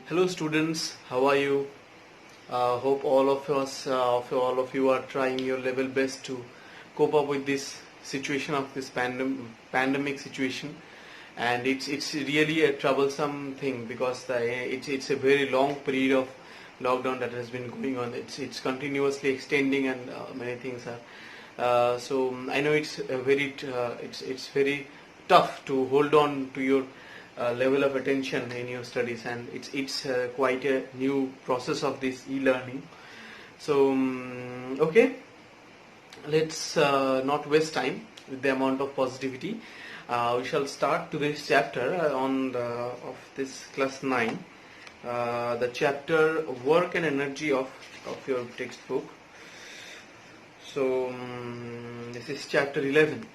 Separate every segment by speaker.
Speaker 1: Hello students, how are you? Hope all of you are trying your level best to cope up with this situation of this pandemic situation, and it's really a troublesome thing because it's a very long period of lockdown that has been going on. It's continuously extending, and many things are. So I know it's very tough to hold on to your level of attention in your studies, and it's quite a new process of this e-learning. So okay, let's not waste time with the amount of positivity. We shall start today's chapter of this class 9, the chapter Work and Energy of your textbook. So this is chapter 11.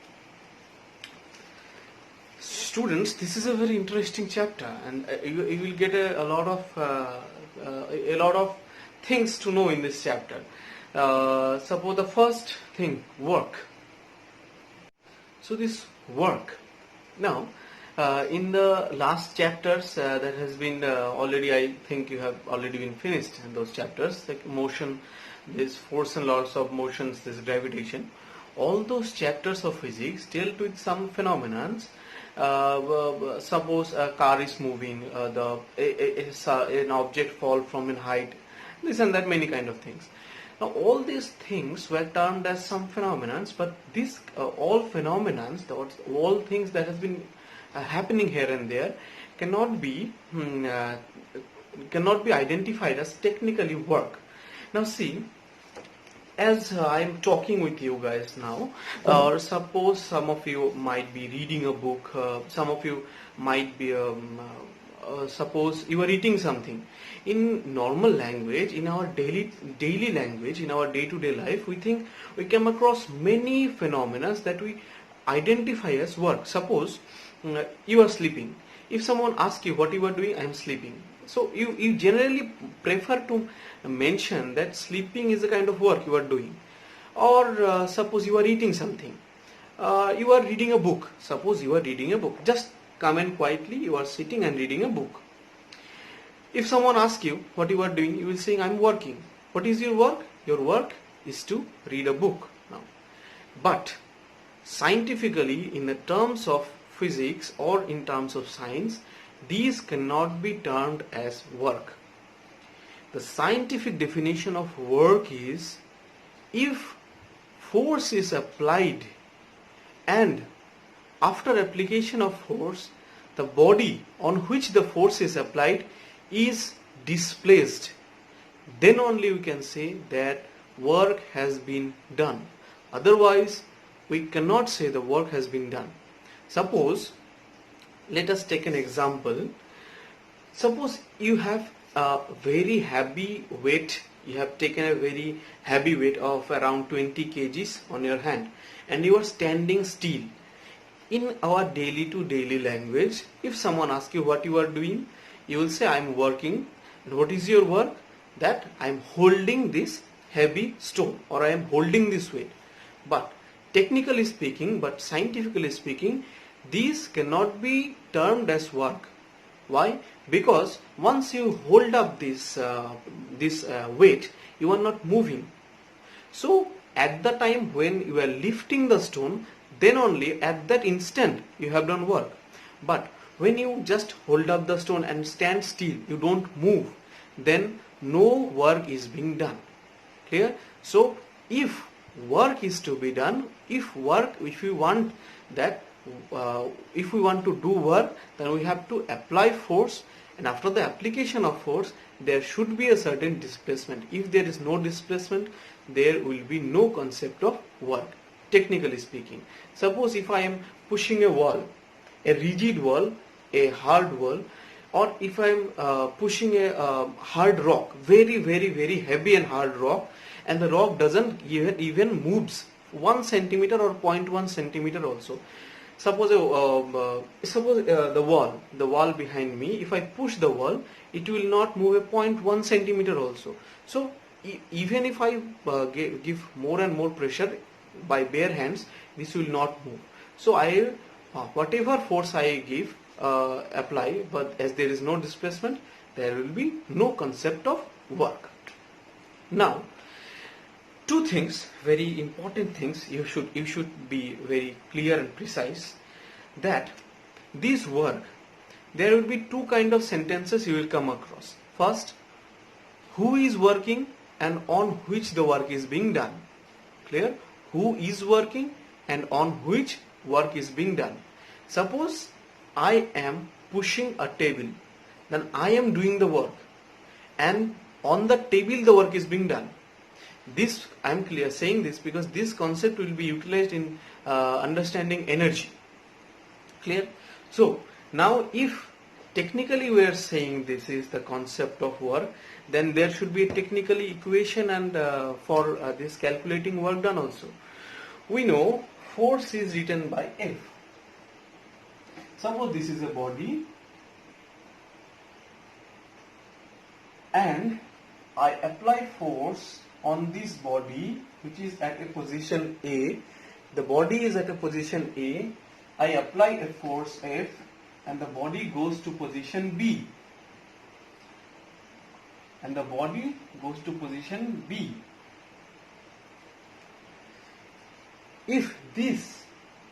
Speaker 1: Students, this is a very interesting chapter, and you will get a lot of things to know in this chapter. Suppose the first thing, work. So this work. Now, in the last chapters that has been already, I think you have already been finished in those chapters, like motion, this force and laws of motions, this gravitation. All those chapters of physics dealt with some phenomena. Suppose a car is moving, an object fall from in height, this and that, many kind of things. Now all these things were termed as some phenomena, but this all phenomena, all things that has been happening here and there, cannot be identified as technically work. Now see, as I am talking with you guys now, or suppose some of you might be reading a book, some of you might be, suppose you are eating something. In normal language, in our daily language, in our day-to-day life, we think we come across many phenomena that we identify as work. Suppose you are sleeping. If someone asks you what you are doing, I am sleeping. So you generally prefer to mention that sleeping is a kind of work you are doing. Or suppose you are eating something. You are reading a book. Suppose you are reading a book. Just comment quietly, you are sitting and reading a book. If someone asks you what you are doing, you will say, I am working. What is your work? Your work is to read a book. Now, but scientifically, in the terms of physics or in terms of science, these cannot be termed as work. The scientific definition of work is if force is applied and after application of force, the body on which the force is applied is displaced, then only we can say that work has been done. Otherwise, we cannot say the work has been done. Suppose, let us take an example. Suppose you have a very heavy weight, you have taken a very heavy weight of around 20 kgs on your hand, and you are standing still. In our daily to daily language, if someone asks you what you are doing, you will say I am working. And what is your work? That I am holding this heavy stone, or I am holding this weight. But technically speaking, but scientifically speaking, these cannot be termed as work. Why? Because once you hold up this weight, you are not moving. So at the time when you are lifting the stone, then only at that instant you have done work. But when you just hold up the stone and stand still, you don't move, then no work is being done. Clear? So if work is to be done, if we want to do work, then we have to apply force, and after the application of force, there should be a certain displacement. If there is no displacement, there will be no concept of work, technically speaking. Suppose if I am pushing a wall, a rigid wall, a hard wall, or if I am pushing a hard rock, very heavy and hard rock, and the rock doesn't even moves 1 centimeter or 0.1 centimeter also. Suppose the wall behind me, if I push the wall, it will not move a 0.1 centimeter also. So even if I give more and more pressure by bare hands, this will not move. So whatever force I give, apply, but as there is no displacement, there will be no concept of work. Now, two things, very important things, you should be very clear and precise, that this work, there will be two kind of sentences you will come across. First, who is working and on which the work is being done. Clear? Who is working and on which work is being done. Suppose I am pushing a table, then I am doing the work, and on the table the work is being done. This, I am clear saying this because this concept will be utilized in understanding energy. Clear? So now if technically we are saying this is the concept of work, then there should be a technical equation and for this calculating work done also. We know force is written by F. Suppose this is a body and I apply force on this body which is at a position A. The body is at a position A. I apply a force F and the body goes to position B. And the body goes to position B. If this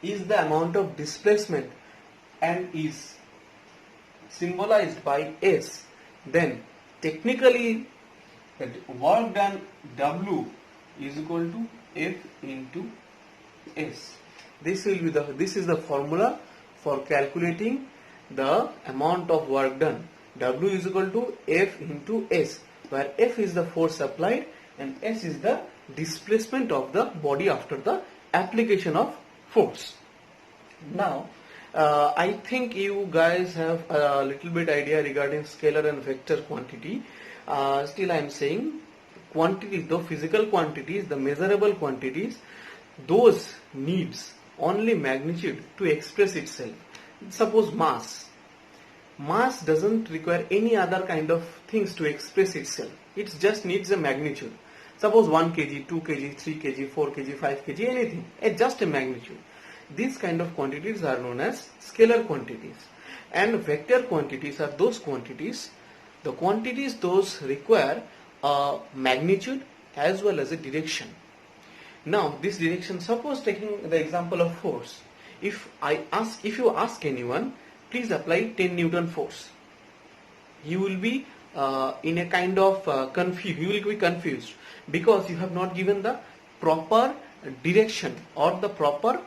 Speaker 1: is the amount of displacement and is symbolized by S, then technically the work done W is equal to F into S. This is the formula for calculating the amount of work done. W is equal to F into S, where F is the force applied and S is the displacement of the body after the application of force. Now, I think you guys have a little bit idea regarding scalar and vector quantity. Still I am saying quantities, though physical quantities, the measurable quantities, those needs only magnitude to express itself. Suppose mass. Mass doesn't require any other kind of things to express itself. It just needs a magnitude. Suppose 1 kg, 2 kg, 3 kg, 4 kg, 5 kg, anything. It's just a magnitude. These kind of quantities are known as scalar quantities. And vector quantities are those quantities, the quantities those require a magnitude as well as a direction. Now this direction, suppose taking the example of force, if you ask anyone, please apply 10 Newton force, you will be in a kind of you will be confused because you have not given the proper direction or the proper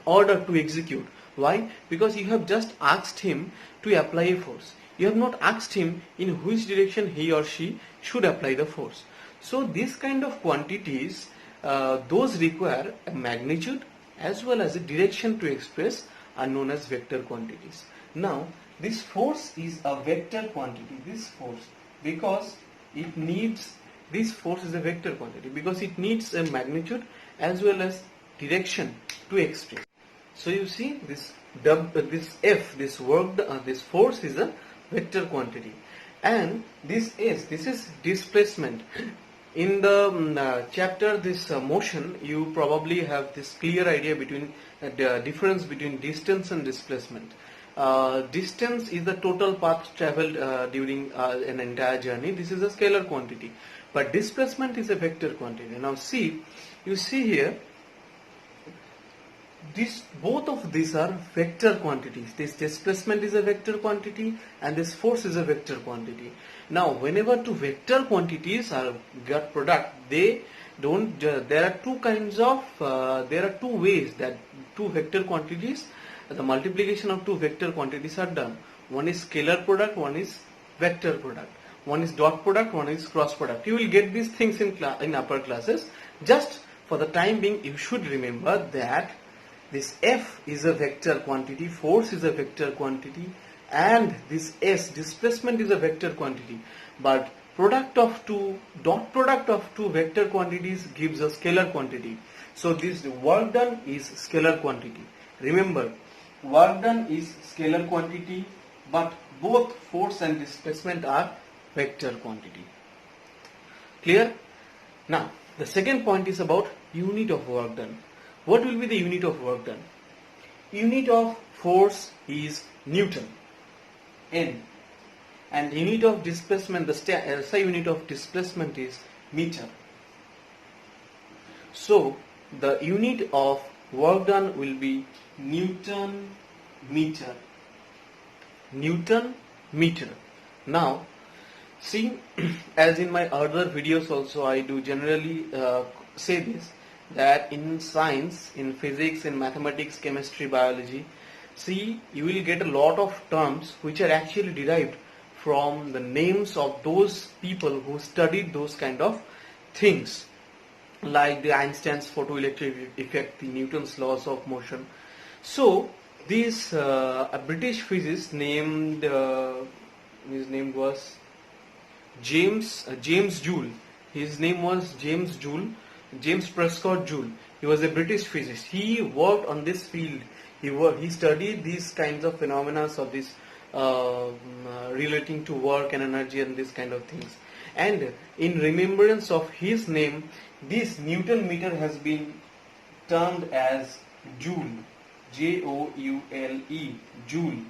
Speaker 1: order to execute. Why? Because you have just asked him to apply a force. You have not asked him in which direction he or she should apply the force. So these kind of quantities, those require a magnitude as well as a direction to express, are known as vector quantities. Now this force is a vector quantity, this force, because it needs, this force is a vector quantity because it needs a magnitude as well as direction to express. So you see this F, this work, this force is a vector quantity, and this S, this is displacement. In the chapter this motion, you probably have this clear idea between the difference between distance and displacement. Distance is the total path traveled during an entire journey. This is a scalar quantity, but displacement is a vector quantity. Now see, you see here, both of these are vector quantities. This displacement is a vector quantity and this force is a vector quantity. Now whenever two vector quantities are got product, they don't, there are two kinds of, there are two ways that two vector quantities, the multiplication of two vector quantities are done. One is scalar product, one is vector product. One is dot product, one is cross product. You will get these things in upper classes. Just for the time being, you should remember that this F is a vector quantity, force is a vector quantity, and this S, displacement, is a vector quantity. But product of two, dot product of two vector quantities gives a scalar quantity. So this work done is scalar quantity. Remember, work done is scalar quantity, but both force and displacement are vector quantity. Clear? Now, the second point is about unit of work done. What will be the unit of work done? unit of force is Newton, N, and unit of displacement, the SI unit of displacement is meter. So the unit of work done will be Newton meter. Newton meter. Now see, as in my other videos also, I do generally say this, that in science, in physics, in mathematics, chemistry, biology, see, you will get a lot of terms which are actually derived from the names of those people who studied those kind of things, like the Einstein's photoelectric effect, the Newton's laws of motion. So this a British physicist named his name was James Joule. His name was James Prescott Joule. He was a British physicist. He worked on this field. He studied these kinds of phenomena of this relating to work and energy and this kind of things. And in remembrance of his name, this Newton meter has been termed as Joule. Joule. Joule.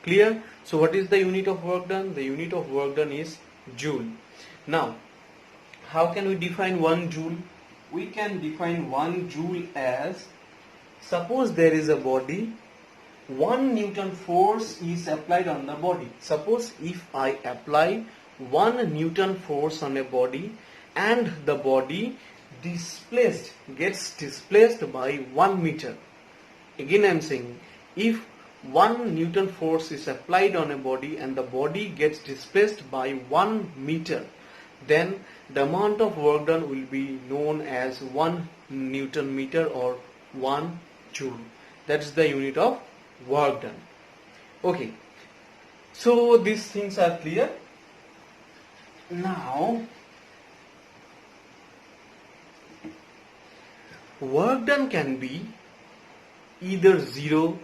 Speaker 1: Clear? So what is the unit of work done? The unit of work done is Joule. Now, how can we define 1 Joule? We can define 1 Joule as, suppose there is a body, 1 Newton force is applied on the body. Suppose if I apply 1 Newton force on a body and the body gets displaced by 1 meter. Again I am saying, if 1 Newton force is applied on a body and the body gets displaced by 1 meter, then the amount of work done will be known as 1 Newton meter or 1 Joule. That's the unit of work done. Okay, so these things are clear. Now, work done can be either 0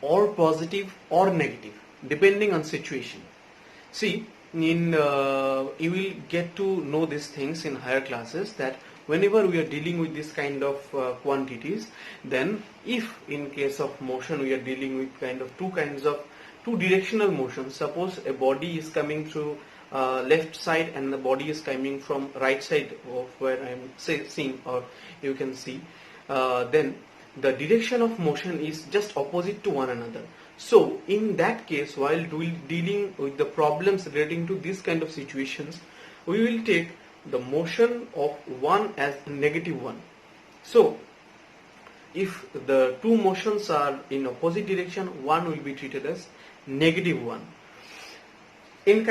Speaker 1: or positive or negative, depending on situation. See, you will get to know these things in higher classes, that whenever we are dealing with this kind of quantities, then if in case of motion we are dealing with two directional motions. Suppose a body is coming through left side and the body is coming from right side of where I am seeing, or you can see, then the direction of motion is just opposite to one another. So in that case, while dealing with the problems relating to this kind of situations, we will take the motion of one as negative one. So if the two motions are in opposite direction, one will be treated as negative one. In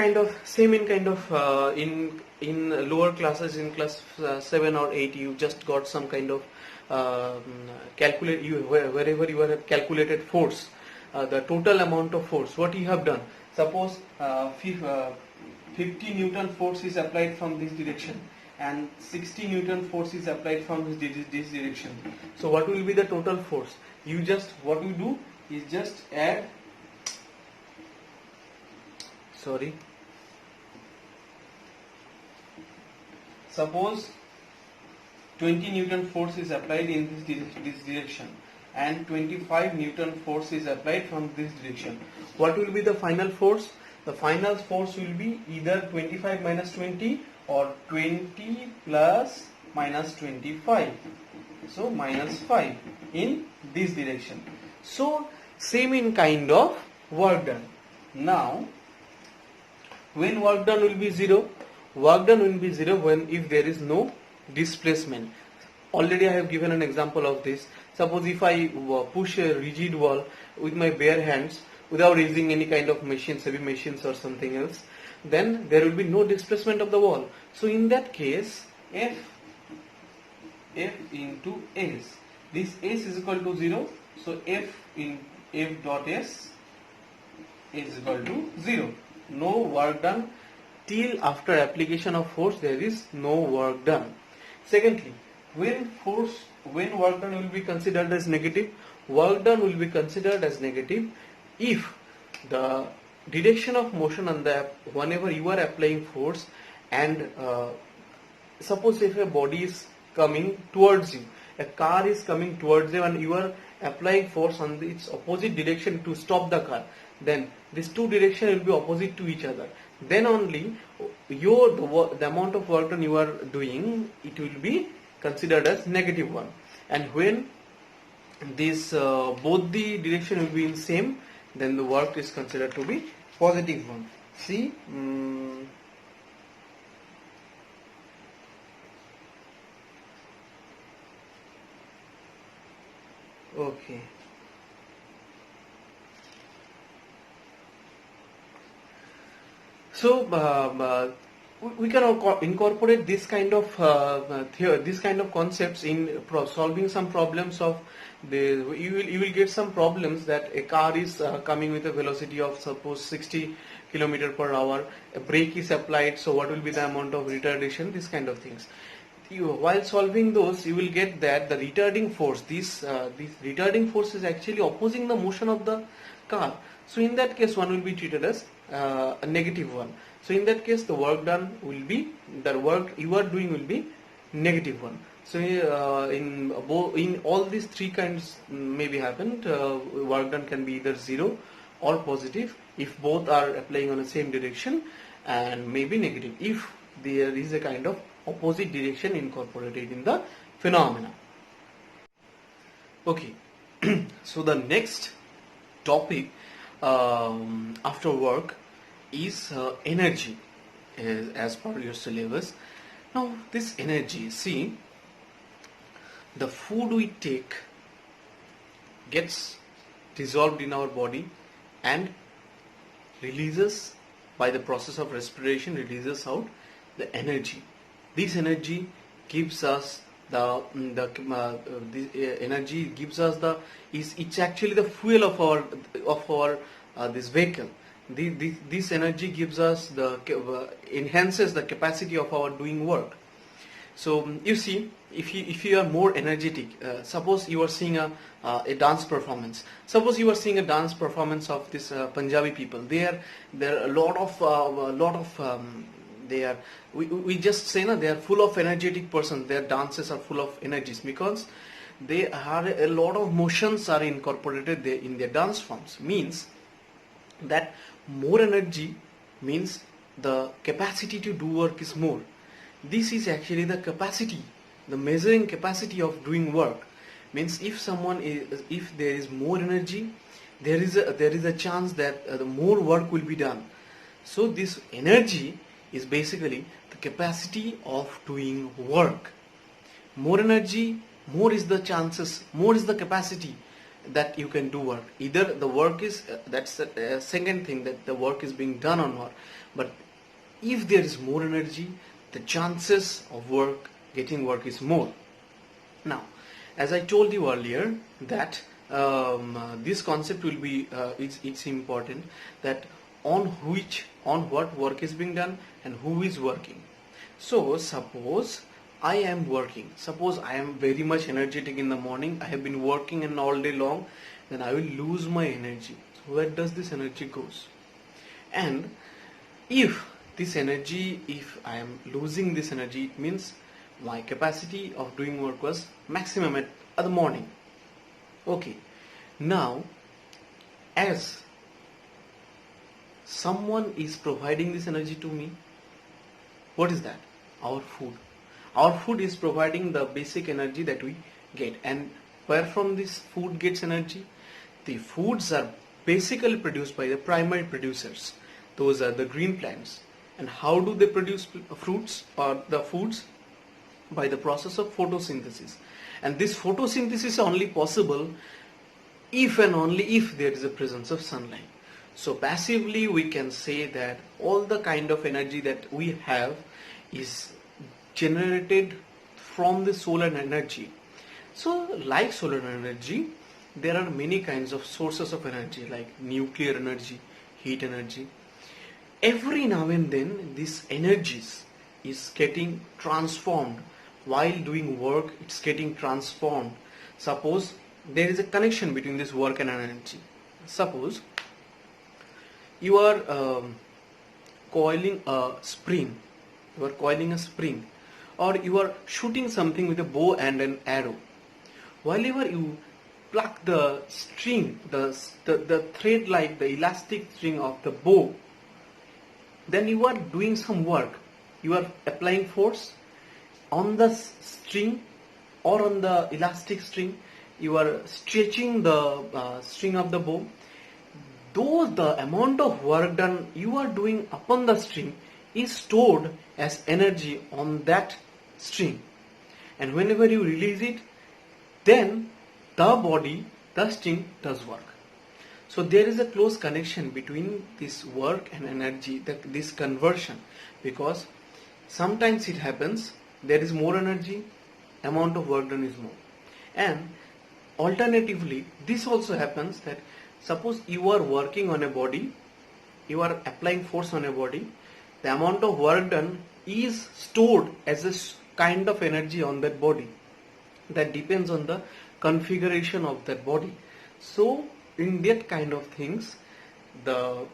Speaker 1: lower classes, in class 7 or 8, you just got some kind of wherever you have calculated force, the total amount of force. What you have done? Suppose 50 Newton force is applied from this direction and 60 Newton force is applied from this direction. So what will be the total force? What you do is just add. Suppose 20 Newton force is applied in this direction and 25 Newton force is applied from this direction. What will be the final force? The final force will be either 25 minus 20 or 20 plus minus 25. So minus 5 in this direction. So same in kind of work done. Now, when work done will be 0? Work done will be 0 when if there is no displacement. Already I have given an example of this. Suppose if I push a rigid wall with my bare hands without using any kind of machines, heavy machines or something else, then there will be no displacement of the wall. So in that case, F into S. This S is equal to 0. So F dot S is equal to 0. No work done till after application of force. There is no work done. Secondly, when work done will be considered as negative? Work done will be considered as negative if the direction of motion on whenever you are applying force, and suppose if a body is coming towards you, a car is coming towards them and you are applying force on its opposite direction to stop the car, then these two directions will be opposite to each other. Then only the amount of work done you are doing, it will be considered as negative one. And when this both the direction will be in same, then the work is considered to be positive one. See, okay. So we can incorporate this kind of this kind of concepts in solving some problems of the. You will get some problems that a car is coming with a velocity of suppose 60 km per hour. A brake is applied. So what will be the amount of retardation? This kind of things. While solving those, you will get that the retarding force, this retarding force is actually opposing the motion of the car. So in that case, one will be treated as a negative one. So in that case, the work done will be, the work you are doing will be negative one. So in all these three kinds maybe happened, work done can be either 0 or positive if both are applying on the same direction, and maybe negative if there is a kind of opposite direction incorporated in the phenomena. Okay, so the next topic after work is energy as per your syllabus. Now this energy, see, the food we take gets dissolved in our body and releases by the process of respiration, releases out the energy. This energy gives us energy gives us it's actually the fuel of our this vehicle. This energy gives us enhances the capacity of our doing work. So you see, if you are more energetic, suppose you are seeing a dance performance. Suppose you are seeing a dance performance of this Punjabi people. There are a lot of we just say they are full of energetic persons. Their dances are full of energies because they are a lot of motions are incorporated there in their dance forms. Means that more energy means the capacity to do work is more. This is actually the capacity, the measuring capacity of doing work. Means if there is more energy, there is a chance that the more work will be done. So this energy is basically the capacity of doing work. More energy, more is the chances, more is the capacity that you can do work. Either the work is, that's the second thing, that the work is being done or not. But if there is more energy, the chances of getting work is more. Now, as I told you earlier that this concept will be, it's important that on what work is being done and who is working. So suppose I am working, suppose I am very much energetic in the morning, I have been working and all day long, then I will lose my energy. So where does this energy goes? And if I am losing this energy, it means my capacity of doing work was maximum at the morning. Okay, now as someone is providing this energy to me, what is that? Our food. Our food is providing the basic energy that we get. And where from this food gets energy? The foods are basically produced by the primary producers. Those are the green plants. And how do they produce fruits or the foods? By the process of photosynthesis. And this photosynthesis is only possible if and only if there is a presence of sunlight. So passively we can say that all the kind of energy that we have is generated from the solar energy. So like solar energy, there are many kinds of sources of energy like nuclear energy, heat energy. Every now and then this energies is getting transformed. While doing work, it's getting transformed. Suppose there is a connection between this work and energy. Suppose you are coiling a spring. You are coiling a spring, or you are shooting something with a bow and an arrow. whenever you pluck the string, the thread like the elastic string of the bow, then you are doing some work. You are applying force on the string or on the elastic string. You are stretching the string of the bow. Though the amount of work done you are doing upon the string is stored as energy on that string, and whenever you release it, then the string does work. So there is a close connection between this work and energy, this conversion, because sometimes it happens there is more energy, amount of work done is more, and alternatively this also happens that suppose you are working on a body, you are applying force on a body, the amount of work done is stored as a kind of energy on that body. That depends on the configuration of that body. So in that kind of things, the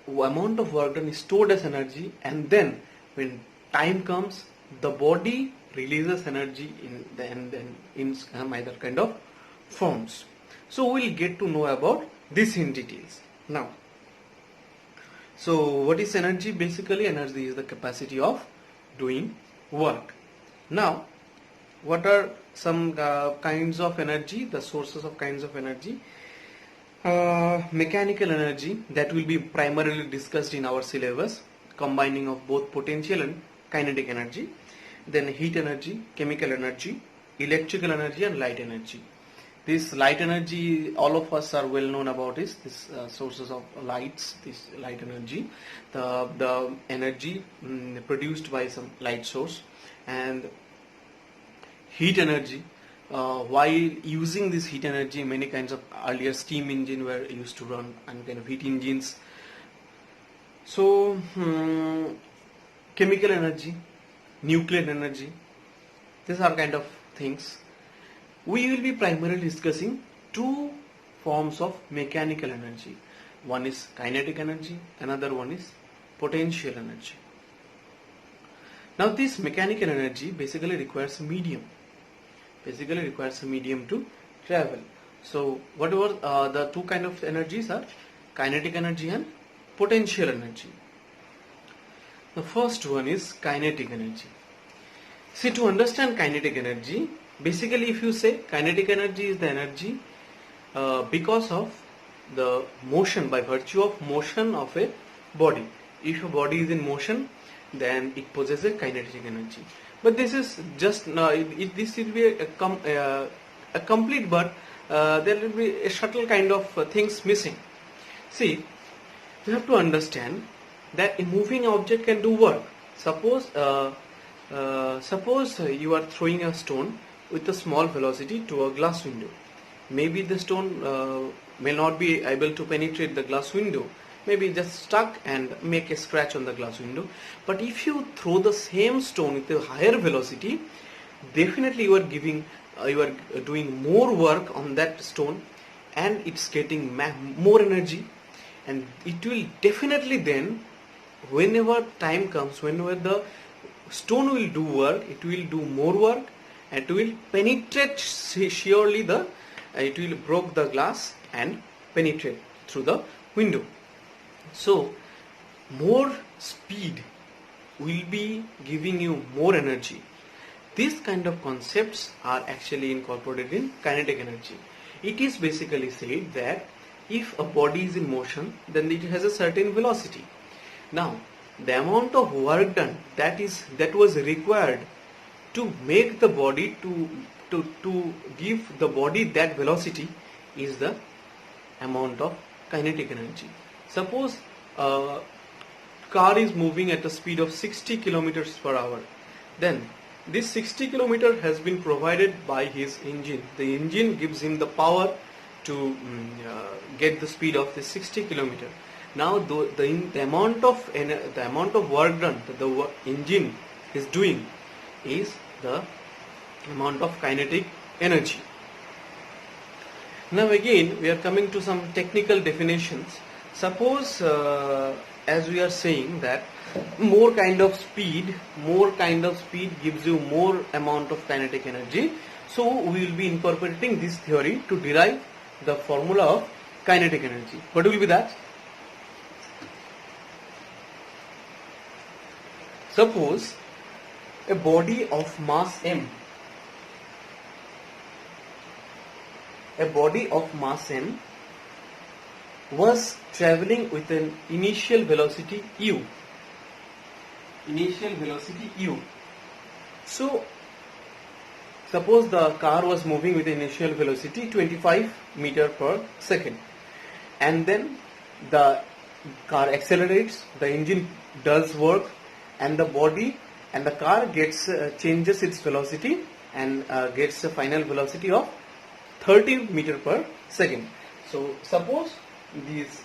Speaker 1: amount of work done is stored as energy, and then when time comes, the body releases energy in some other kind of forms. So we'll get to know about this in details now. So what is energy? Basically, energy is the capacity of doing work. Now, what are some kinds of energy, the sources of kinds of energy? Mechanical energy, that will be primarily discussed in our syllabus, combining of both potential and kinetic energy. Then heat energy, chemical energy, electrical energy, and light energy. This light energy, all of us are well known about this sources of lights, this light energy, the energy produced by some light source. And heat energy, while using this heat energy, many kinds of earlier steam engine were used to run, and kind of heat engines. So chemical energy, nuclear energy, these are kind of things. We will be primarily discussing two forms of mechanical energy. One is kinetic energy, another one is potential energy. Now this mechanical energy basically requires a medium. To travel. So whatever the two kind of energies are kinetic energy and potential energy. The first one is kinetic energy. See, to understand kinetic energy, basically if you say kinetic energy is the energy because of the motion, by virtue of motion of a body. If a body is in motion, then it possesses kinetic energy. But this is just this will be a complete, but there will be a subtle kind of things missing. See, you have to understand that a moving object can do work. Suppose you are throwing a stone with a small velocity to a glass window. Maybe the stone may not be able to penetrate the glass window, maybe just stuck and make a scratch on the glass window. But if you throw the same stone with a higher velocity, definitely you are doing more work on that stone, and it's getting more energy, and it will definitely then, whenever time comes, whenever the stone will do work, it will do more work, and it will penetrate surely it will break the glass and penetrate through the window. So more speed will be giving you more energy. These kind of concepts are actually incorporated in kinetic energy. It is basically said that if a body is in motion, then it has a certain velocity. Now the amount of work done that was required to make the body to give the body that velocity is the amount of kinetic energy. Suppose a car is moving at a speed of 60 kilometers per hour, then this 60 kilometer has been provided by his engine. The engine gives him the power to get the speed of the 60 kilometer. Now the amount of work done that the engine is doing is the amount of kinetic energy. Now again we are coming to some technical definitions. Suppose as we are saying that more kind of speed gives you more amount of kinetic energy. So we will be incorporating this theory to derive the formula of kinetic energy. What will be that? Suppose a body of mass m, was traveling with an initial velocity u. So suppose the car was moving with initial velocity 25 meter per second, and then the car accelerates, the engine does work, and the car gets changes its velocity and gets a final velocity of 30 meter per second. So suppose this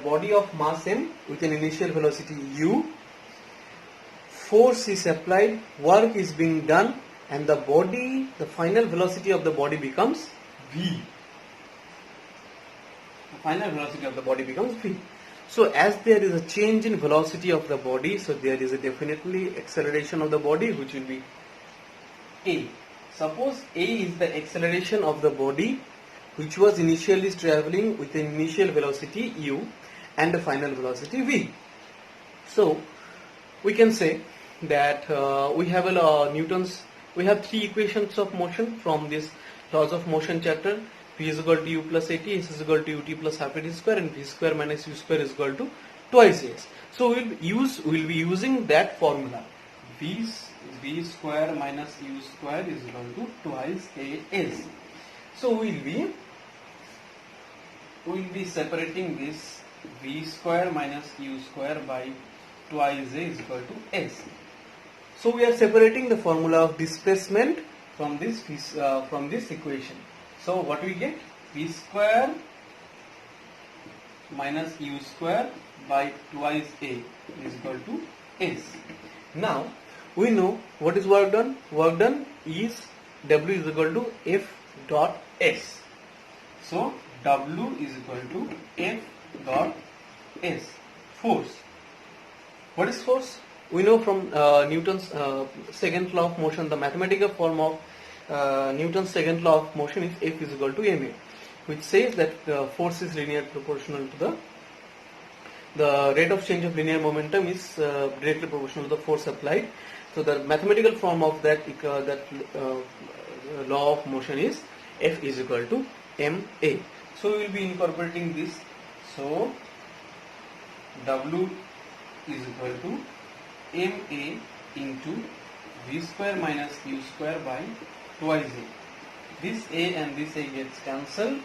Speaker 1: body of mass m with an initial velocity u, force is applied, work is being done, and the final velocity of the body becomes v. So as there is a change in velocity of the body, so there is a definitely acceleration of the body, which will be a. Suppose a is the acceleration of the body which was initially traveling with an initial velocity u and a final velocity v. So we can say that we have three equations of motion from this laws of motion chapter. P is equal to u plus at, s is equal to ut plus half at square, and v square minus u square is equal to twice s. So we'll be using that formula. V square minus u square is equal to twice as. So we'll be separating this v square minus u square by twice a is equal to s. So we are separating the formula of displacement from this equation. So what we get? V square minus u square by twice a is equal to s. Now we know what is work done. Work done is W is equal to F dot S. So W is equal to F dot S. Force. What is force? We know from Newton's second law of motion, the mathematical form of Newton's second law of motion is F is equal to ma, which says that force is linear proportional to the rate of change of linear momentum is directly proportional to the force applied. So the mathematical form of that law of motion is F is equal to ma. So we will be incorporating this. So W is equal to ma into v square minus u square by twice a. This a and this a gets cancelled.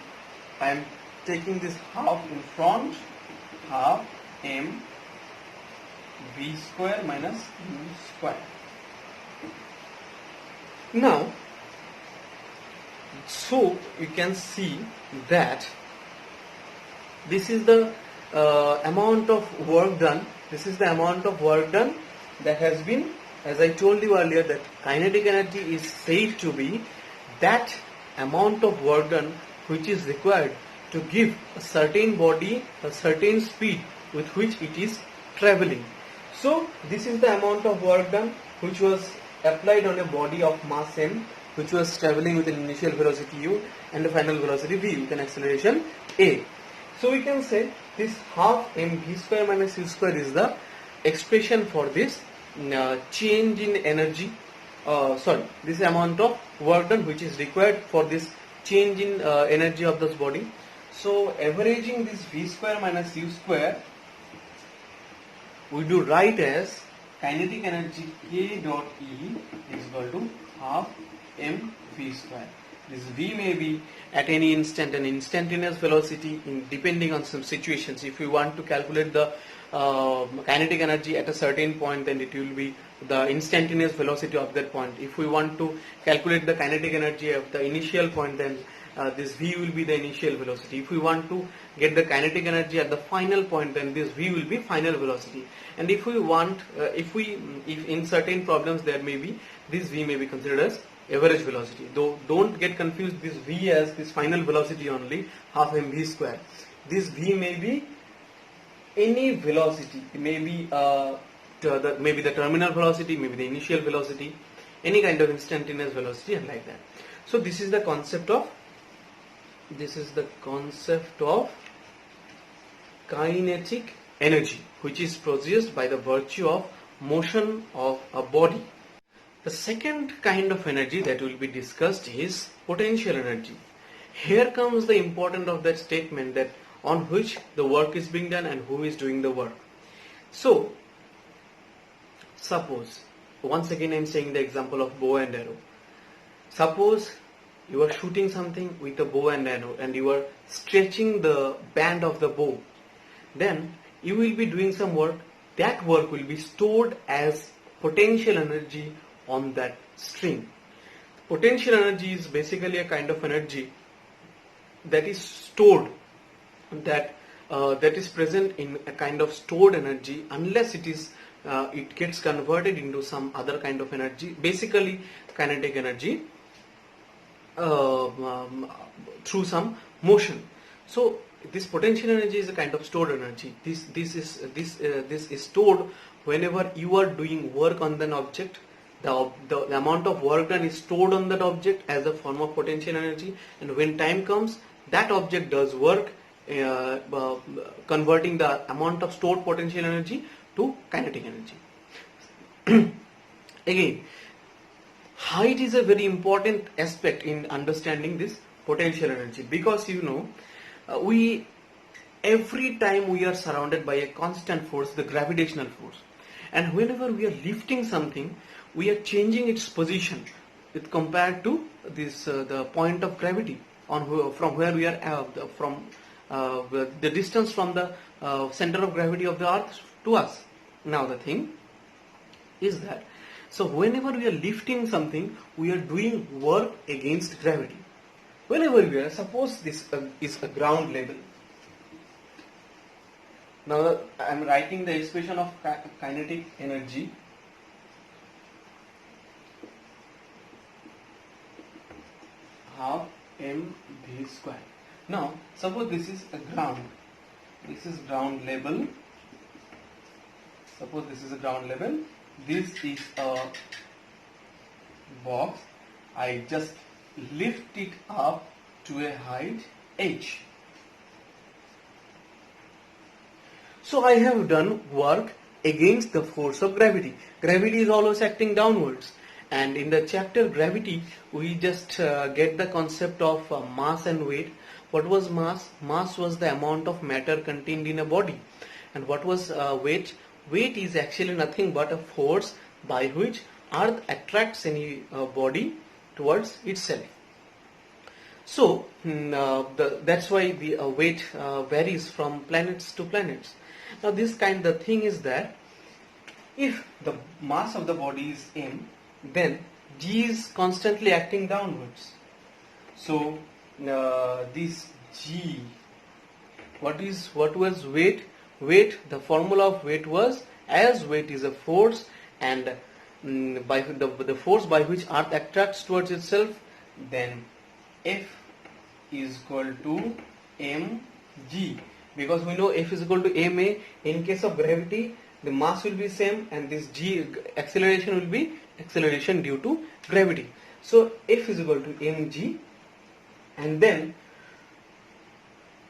Speaker 1: I am taking this half in front, half m v square minus u square. Now, so you can see that this is the amount of work done. This is the amount of work done that has been, as I told you earlier, that kinetic energy is said to be that amount of work done which is required to give a certain body a certain speed with which it is traveling. So this is the amount of work done which was applied on a body of mass m which was traveling with an initial velocity u and a final velocity v with an acceleration a. So we can say this half m v square minus u square is the expression for this change in energy, this amount of work done which is required for this change in energy of this body. So averaging this v square minus u square, we do write as kinetic energy K dot E is equal to half m v square. This v may be at any instant an instantaneous velocity depending on some situations. If we want to calculate the kinetic energy at a certain point, then it will be the instantaneous velocity of that point. If we want to calculate the kinetic energy of the initial point, then this v will be the initial velocity. If we want to get the kinetic energy at the final point, then this v will be final velocity. And if we want, if in certain problems there may be, this v may be considered as average velocity. Though don't get confused this v as this final velocity only, half mv square. This v may be any velocity. It may be maybe the terminal velocity, maybe the initial velocity, any kind of instantaneous velocity, and like that. So this is the concept of kinetic energy, which is produced by the virtue of motion of a body. The second kind of energy that will be discussed is potential energy. Here comes the importance of that statement, that on which the work is being done and who is doing the work. So suppose, once again I am saying the example of bow and arrow. Suppose you are shooting something with a bow and arrow and you are stretching the band of the bow. Then you will be doing some work. That work will be stored as potential energy on that string. Potential energy is basically a kind of energy that is stored, that is present in a kind of stored energy, unless it gets converted into some other kind of energy, basically kinetic energy, through some motion. So this potential energy is a kind of stored energy. This is stored whenever you are doing work on an object. The amount of work done is stored on that object as a form of potential energy, and when time comes, that object does work, converting the amount of stored potential energy to kinetic energy. Again, height is a very important aspect in understanding this potential energy, because every time we are surrounded by a constant force, the gravitational force, and whenever we are lifting something, we are changing its position with compared to this the point of gravity from where we are from the distance from the center of gravity of the earth to us. Now the thing is that, so whenever we are lifting something, we are doing work against gravity. Whenever we are, suppose this is a ground level. Now I am writing the expression of kinetic energy. Half mv square. Now suppose this is a ground. This is ground level. Suppose this is a ground level. This is a box. I just lift it up to a height h. So I have done work against the force of gravity. Gravity is always acting downwards. And in the chapter gravity, we just get the concept of mass and weight. What was mass? Mass was the amount of matter contained in a body. And what was weight? Weight is actually nothing but a force by which earth attracts any body towards itself. So that's why the weight varies from planets to planets. Now the thing is that if the mass of the body is m, then g is constantly acting downwards. So this g, what was weight? Weight, the formula of weight was, as weight is a force, and by the force by which earth attracts towards itself, then F is equal to mg, because we know F is equal to ma. In case of gravity, the mass will be same, and this g acceleration will be acceleration due to gravity. So F is equal to mg, and then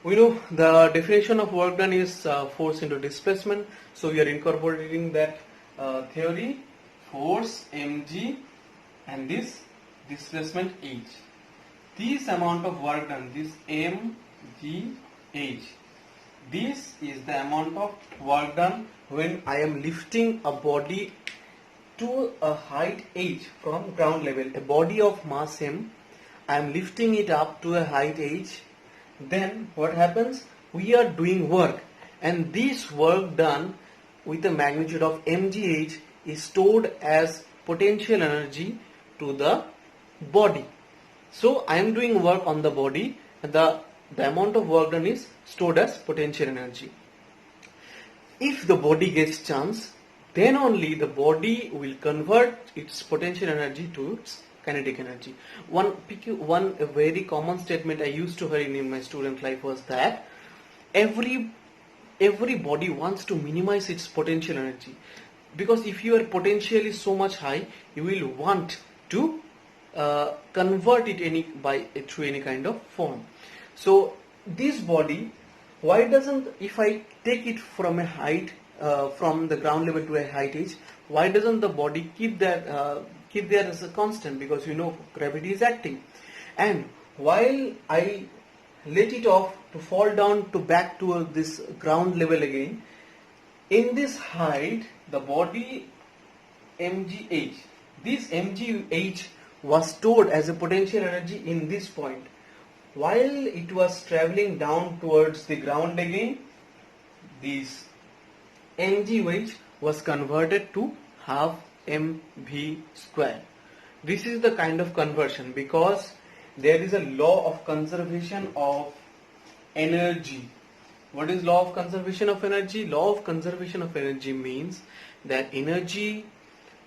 Speaker 1: we know the definition of work done is force into displacement. So we are incorporating that theory, force mg and this displacement h. This amount of work done, this mgh, this is the amount of work done when I am lifting a body to a height h from ground level. A body of mass m, I am lifting it up to a height h. Then what happens? We are doing work, and this work done with a magnitude of mgh is stored as potential energy to the body. So I am doing work on the body, and the amount of work done is stored as potential energy. If the body gets chance, then only the body will convert its potential energy to its kinetic energy. One very common statement I used to hear in my student life was that every body wants to minimize its potential energy, because if you are potentially so much high, you will want to convert it through any kind of form. So this body, why doesn't, if I take it from a height, from the ground level to a height h, why doesn't the body keep there as a constant? Because gravity is acting. And while I let it off to fall down to back to this ground level again, in this height the body mgh, this mgh was stored as a potential energy in this point. While it was traveling down towards the ground again, this mgh was converted to half mv square. This is the kind of conversion, because there is a law of conservation of energy. What is law of conservation of energy? Law of conservation of energy means that energy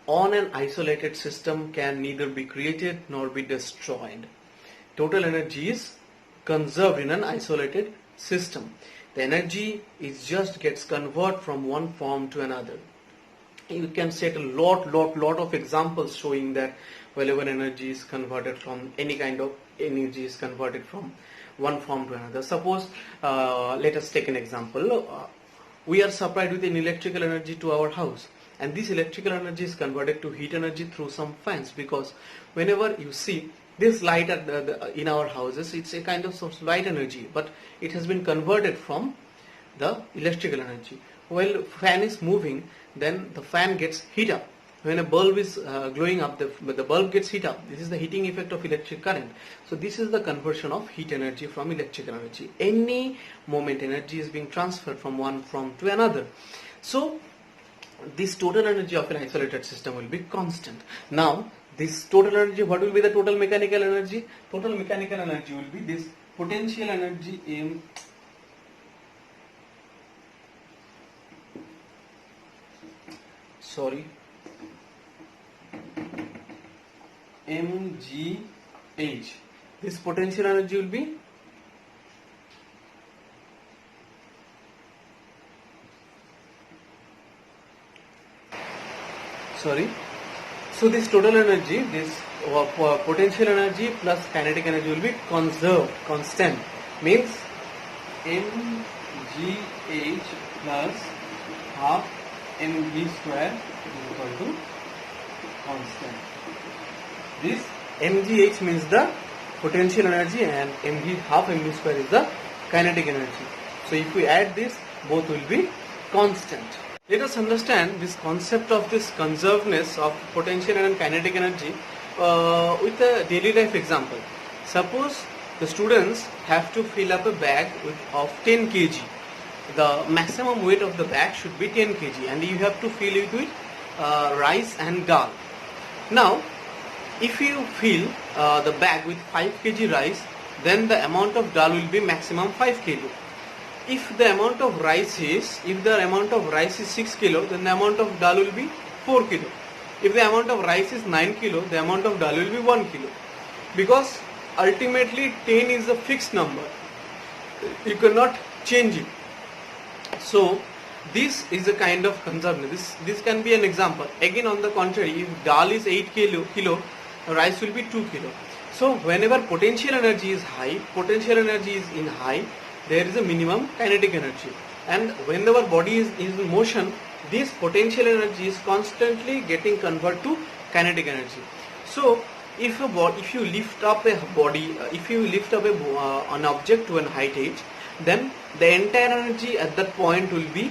Speaker 1: on an isolated system can neither be created nor be destroyed. Total energy is conserved in an isolated system. The energy gets converted from one form to another. You can set a lot of examples showing that whenever energy is converted from any kind of energy is converted from one form to another. Suppose, let us take an example. We are supplied with an electrical energy to our house, and this electrical energy is converted to heat energy through some fans, because whenever you see this light in our houses, it's a kind of light energy, but it has been converted from the electrical energy. While fan is moving, then the fan gets heat up. When a bulb is glowing up, the bulb gets heat up. This is the heating effect of electric current. So this is the conversion of heat energy from electrical energy. Any moment energy is being transferred from one form to another. So this total energy of an isolated system will be constant. Now this total energy, what will be the total mechanical energy? Total mechanical energy will be this potential energy in mgh. This potential energy will be so this total energy, this potential energy plus kinetic energy will be conserved, constant, means mgh plus half mv square is equal to constant. This mgh means the potential energy and half mv square is the kinetic energy. So if we add this, both will be constant. Let us understand this concept of this conservedness of potential and kinetic energy with a daily life example. Suppose the students have to fill up a bag of 10 kg. The maximum weight of the bag should be 10 kg, and you have to fill it with rice and dal. Now, if you fill the bag with 5 kg rice, then the amount of dal will be maximum 5 kg. If the amount of rice is 6 kg, then the amount of dal will be 4 kg. If the amount of rice is 9 kg, the amount of dal will be 1 kg. Because ultimately 10 is a fixed number. You cannot change it. So this is a kind of conservation. This can be an example. Again, on the contrary, if dal is 8 kilo, rice will be 2 kilo. So whenever potential energy is high, there is a minimum kinetic energy. And when our body is in motion, this potential energy is constantly getting converted to kinetic energy. So if you lift up an object to an height h, then the entire energy at that point will be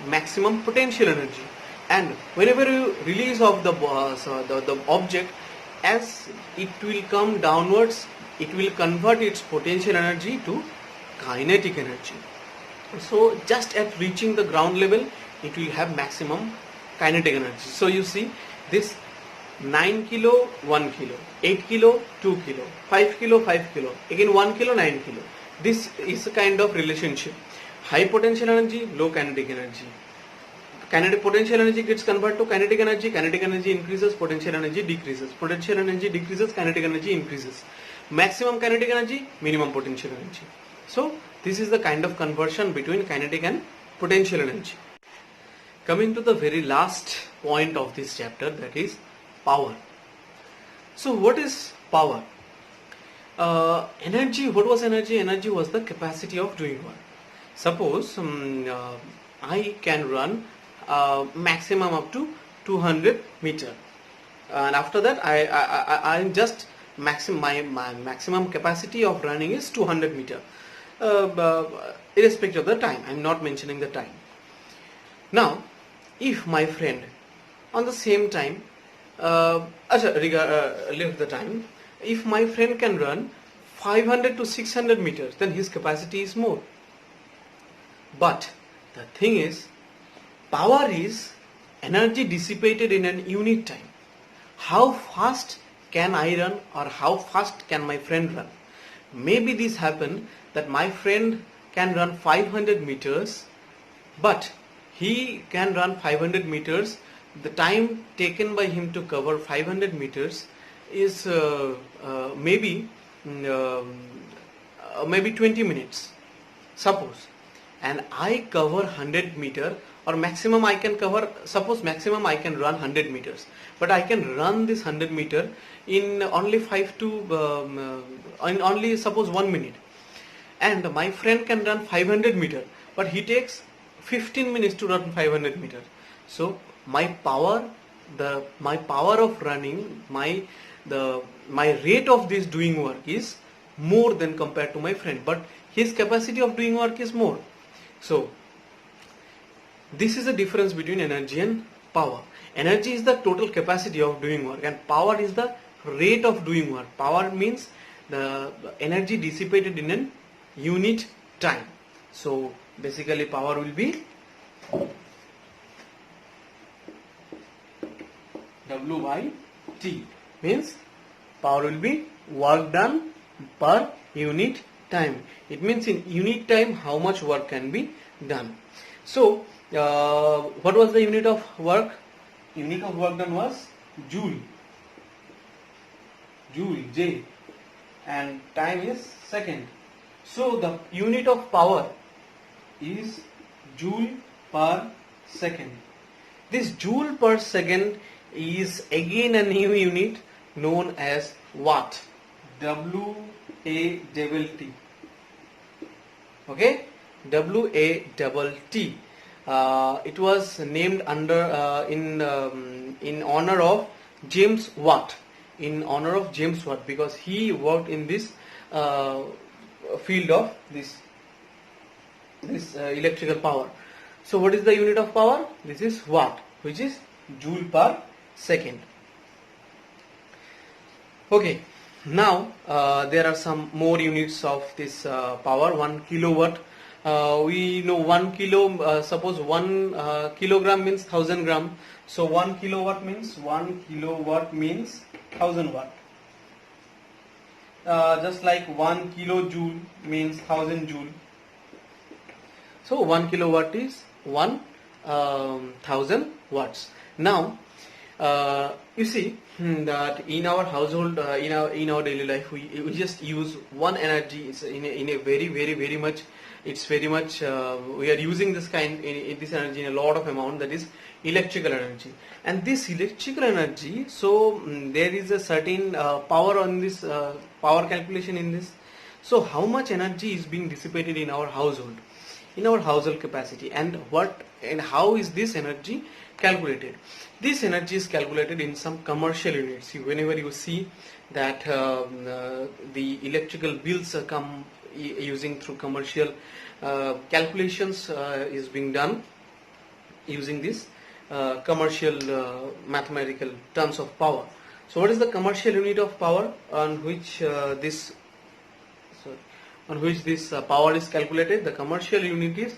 Speaker 1: maximum potential energy. And whenever you release of the object, as it will come downwards, it will convert its potential energy to kinetic energy. So just at reaching the ground level, it will have maximum kinetic energy. So you see this 9 kilo, 1 kilo, 8 kilo, 2 kilo, 5 kilo, 5 kilo, again 1 kilo, 9 kilo. This is a kind of relationship. High potential energy, low kinetic energy. Kinetic potential energy gets converted to kinetic energy increases, potential energy decreases. Potential energy decreases, kinetic energy increases. Maximum kinetic energy, minimum potential energy. So this is the kind of conversion between kinetic and potential energy. Coming to the very last point of this chapter, that is power. So what is power? Energy, what was energy? Energy was the capacity of doing work. Suppose I can run maximum up to 200 meter, and after that I'm just my maximum capacity of running is 200 meter, irrespective of the time. I'm not mentioning the time. Now, if my friend on the same time, leave the time, if my friend can run 500 to 600 meters, then his capacity is more. But the thing is, power is energy dissipated in an unit time. How fast can I run, or how fast can my friend run? Maybe this happen that my friend can run 500 meters, but he can run 500 meters. The time taken by him to cover 500 meters is maybe 20 minutes, suppose, and I cover 100 meter, or maximum I can cover, suppose maximum I can run 100 meters, but I can run this 100 meter in only in only suppose 1 minute, and my friend can run 500 meter, but he takes 15 minutes to run 500 meter. So my power of running, my rate of this doing work is more than compared to my friend, but his capacity of doing work is more. So this is the difference between energy and power. Energy is the total capacity of doing work, and power is the rate of doing work. Power means the energy dissipated in an unit time. So basically power will be W/T, means power will be work done per unit time. It means in unit time how much work can be done. So what was the unit of work? Unit of work done was joule, J, and time is second. So the unit of power is joule per second. This joule per second is again a new unit known as watt, W-A-T-T. Okay, W-A-T-T. It was named under in honor of James Watt. In honor of James Watt, because he worked in this field of this electrical power. So what is the unit of power? This is watt, which is joule per second. Okay, now there are some more units of this power. 1 kilowatt. We know 1 kilo, suppose 1 kilogram means 1000 gram. So 1 kilowatt means 1000 watt. Just like 1 kilojoule means 1000 joule. So 1 kilowatt is 1000 watts. Now you see that in our household, in our daily life, we just use one energy. It's in a very much. It's very much we are using this this energy in a lot of amount, that is electrical energy. And this electrical energy, so there is a certain power on this power calculation in this. So how much energy is being dissipated in our household, capacity, and how is this energy calculated? This energy is calculated in some commercial units. Whenever you see that the electrical bills come using through commercial calculations is being done using this commercial mathematical terms of power. So what is the commercial unit of power on which this power is calculated? The commercial unit is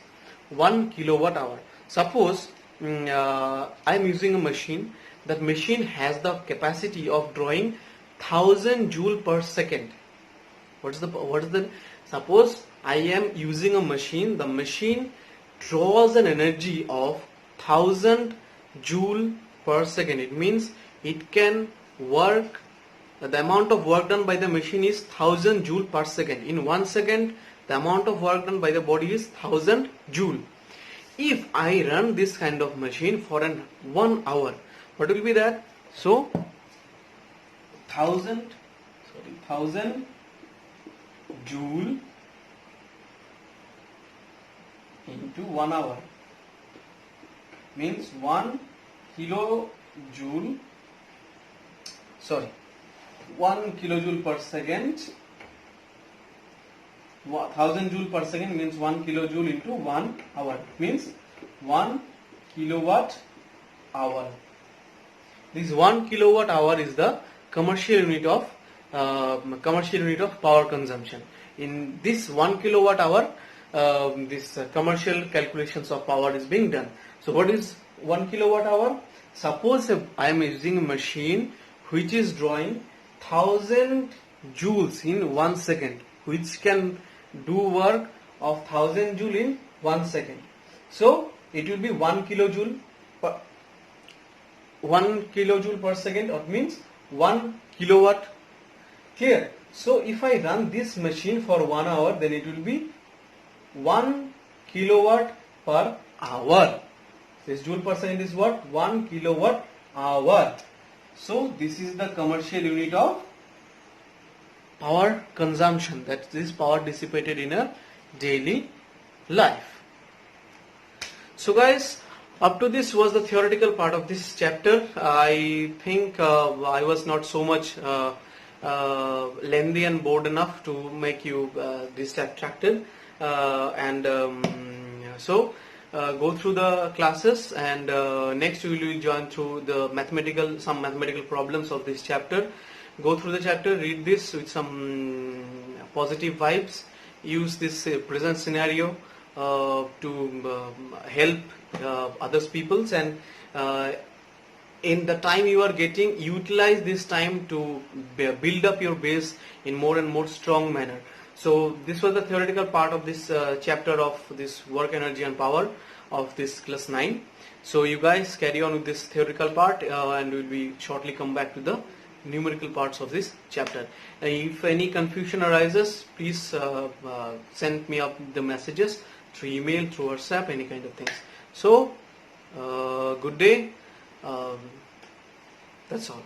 Speaker 1: 1 kilowatt hour. Suppose I am using a machine. That machine has the capacity of drawing 1000 joule per second. Suppose I am using a machine. The machine draws an energy of 1000 joule per second. It means it can work. The amount of work done by the machine is 1000 joule per second. In 1 second, the amount of work done by the body is 1000 joule. If I run this kind of machine for 1 hour, what will be that? So 1000 joule into 1 hour means 1 kilojoule, 1 kilojoule per second. 1000 joule per second means 1 kilojoule into 1 hour means 1 kilowatt hour. This 1 kilowatt hour is the commercial unit of power consumption. In this 1 kilowatt hour, this commercial calculations of power is being done. So what is 1 kilowatt hour? Suppose I am using a machine which is drawing 1000 joules in 1 second, which can do work of 1000 joule in 1 second. So it will be 1 kilojoule per second, or means 1 kilowatt. Clear? So if I run this machine for 1 hour, then it will be 1 kilowatt per hour. This joule per second is what? 1 kilowatt hour. So this is the commercial unit of power consumption, that is power dissipated in a daily life. So guys, up to this was the theoretical part of this chapter. I think I was not so much lengthy and bored enough to make you distracted, so go through the classes, and next we will join through the some mathematical problems of this chapter. Go through the chapter, read this with some positive vibes, use this present scenario to help others peoples, and in the time you are getting, utilize this time to build up your base in more and more strong manner. So this was the theoretical part of this chapter of this work, energy and power of this class 9. So you guys carry on with this theoretical part, and we will be shortly come back to the numerical parts of this chapter. If any confusion arises, please send me up the messages through email, through WhatsApp, any kind of things. So good day. That's all.